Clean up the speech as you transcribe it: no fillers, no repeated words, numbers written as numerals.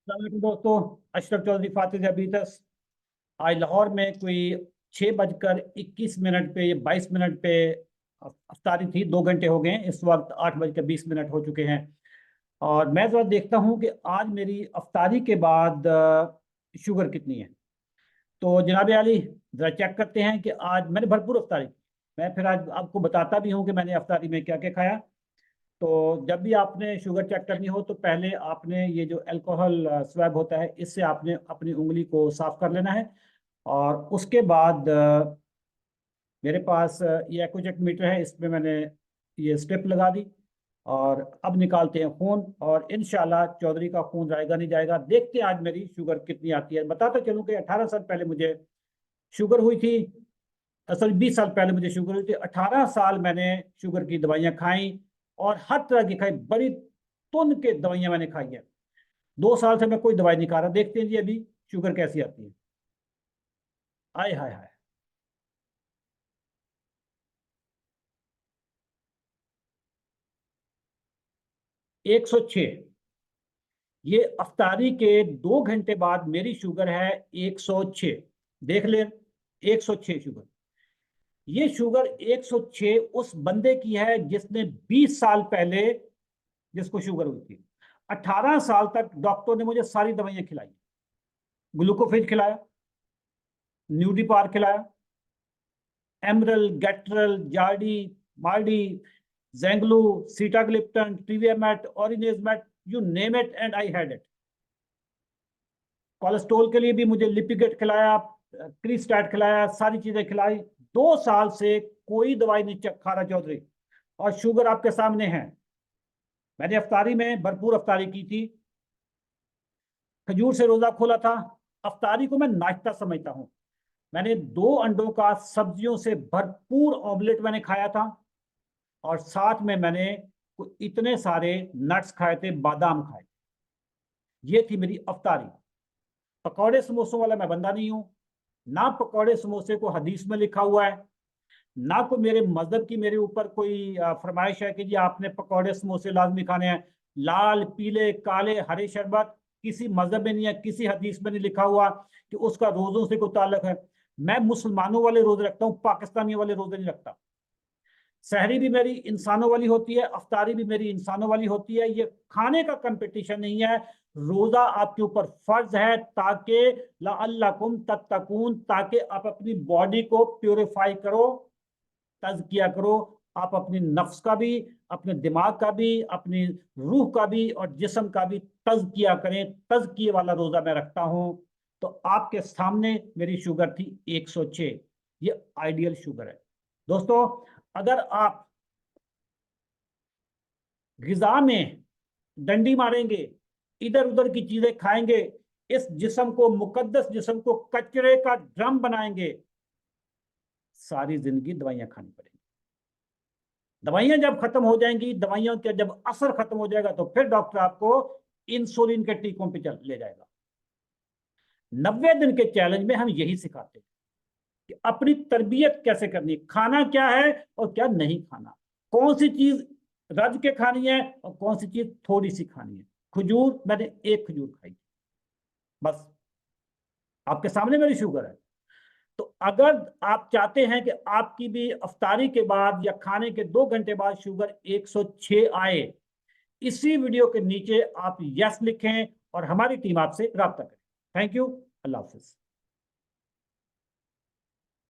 दोस्तों, अशरफ चौधरी फातिज अभी तक। आज लाहौर में कोई 6:21 पे या 22 पे अफ्तारी थी। 2 घंटे हो गए हैं, इस वक्त 8:20 हो चुके हैं। और मैं जरा देखता हूँ कि आज मेरी अफ्तारी के बाद शुगर कितनी है। तो जनाब आली, जरा चेक करते हैं कि आज मैंने भरपूर अफ्तारी की। मैं फिर आज आपको बताता भी हूँ कि मैंने अफ्तारी में क्या क्या खाया। तो जब भी आपने शुगर चेक करनी हो तो पहले आपने ये जो अल्कोहल स्वैब होता है, इससे आपने अपनी उंगली को साफ कर लेना है। और उसके बाद मेरे पास ये एक्यूजेट मीटर है, इसमें मैंने ये स्टेप लगा दी। और अब निकालते हैं खून, और इंशाल्लाह चौधरी का खून जाएगा नहीं जाएगा, देखते हैं आज मेरी शुगर कितनी आती है। बताता चलूँ कि 18 साल पहले मुझे शुगर हुई थी। असल 20 साल पहले मुझे शुगर हुई थी। 18 साल मैंने शुगर की दवाइयाँ खाई, और हर तरह की खाई, बड़ी तुन के दवाइयाँ मैंने खाई है। 2 साल से मैं कोई दवाई नहीं खा रहा। देखते हैं जी अभी शुगर कैसी आती है। आय हाय हाय, 106। ये अफ्तारी के 2 घंटे बाद मेरी शुगर है 106। देख ले, 106 शुगर। ये शुगर 106 उस बंदे की है जिसने 20 साल पहले जिसको शुगर हुई थी। 18 साल तक डॉक्टर ने मुझे सारी दवाइयां खिलाई। ग्लूकोफेज खिलाया, न्यूडीपार खिलाया, एमरल, गैट्रल, जार्डी, मार्डी, जेंगलू, सीटाग्लिप्टन, ट्रीवियामेट, ऑरिनेजमेट, you name it and I had it. Cholesterol के लिए भी मुझे लिपिगेट खिलाया, क्रिस्टैट खिलाया, सारी चीजें खिलाई। 2 साल से कोई दवाई नहीं खा रहा चौधरी, और शुगर आपके सामने है। मैंने अफ्तारी में भरपूर अफ्तारी की थी, खजूर से रोजा खोला था। अफ्तारी को मैं नाश्ता समझता हूँ। मैंने 2 अंडों का सब्जियों से भरपूर ऑमलेट मैंने खाया था, और साथ में मैंने इतने सारे नट्स खाए थे, बादाम खाए। ये थी मेरी अफ्तारी। पकौड़े समोसों वाला मैं बंदा नहीं हूं। ना पकौड़े समोसे को हदीस में लिखा हुआ है, ना कोई मेरे मजहब की मेरे ऊपर कोई फरमाइश है कि जी आपने पकौड़े समोसे लाजमी खाने हैं। लाल, पीले, काले, हरे शरबत किसी मजहब में नहीं है, किसी हदीस में नहीं लिखा हुआ कि उसका रोजों से कोई ताल्लुक है। मैं मुसलमानों वाले रोजे रखता हूँ, पाकिस्तानियों वाले रोजे नहीं रखता। सहरी भी मेरी इंसानों वाली होती है, अफ्तारी भी मेरी इंसानों वाली होती है। ये खाने का कंपटीशन नहीं है। रोजा आपके ऊपर फर्ज है, ताकि लअल्लकुम तत्तकून, ताकि आप अपनी बॉडी को प्योरीफाई करो, तज़किया करो। आप अपनी नफ्स का भी, अपने दिमाग का भी, अपनी रूह का भी और जिस्म का भी तज़किया करें। तज़किए वाला रोजा मैं रखता हूं। तो आपके सामने मेरी शुगर थी 106। ये आइडियल शुगर है दोस्तों। अगर आप ग़िज़ा में डंडी मारेंगे, इधर उधर की चीजें खाएंगे, इस जिस्म को, मुकद्दस जिस्म को कचरे का ड्रम बनाएंगे, सारी जिंदगी दवाइयां खानी पड़ेगी। दवाइयां जब खत्म हो जाएंगी, दवाइयों का जब असर खत्म हो जाएगा, तो फिर डॉक्टर आपको इंसुलिन के टीकों पे चल ले जाएगा। 90 दिन के चैलेंज में हम यही सिखाते हैं कि अपनी तरबियत कैसे करनी है, खाना क्या है और क्या नहीं खाना, कौन सी चीज रज के खानी है और कौन सी चीज थोड़ी सी खानी है। खजूर, मैंने एक खजूर खाई बस। आपके सामने मेरी शुगर है। तो अगर आप चाहते हैं कि आपकी भी अफ्तारी के बाद या खाने के 2 घंटे बाद शुगर 106 आए, इसी वीडियो के नीचे आप यस लिखें और हमारी टीम आपसे रब्ता करें। Thank you. Allah Hafiz.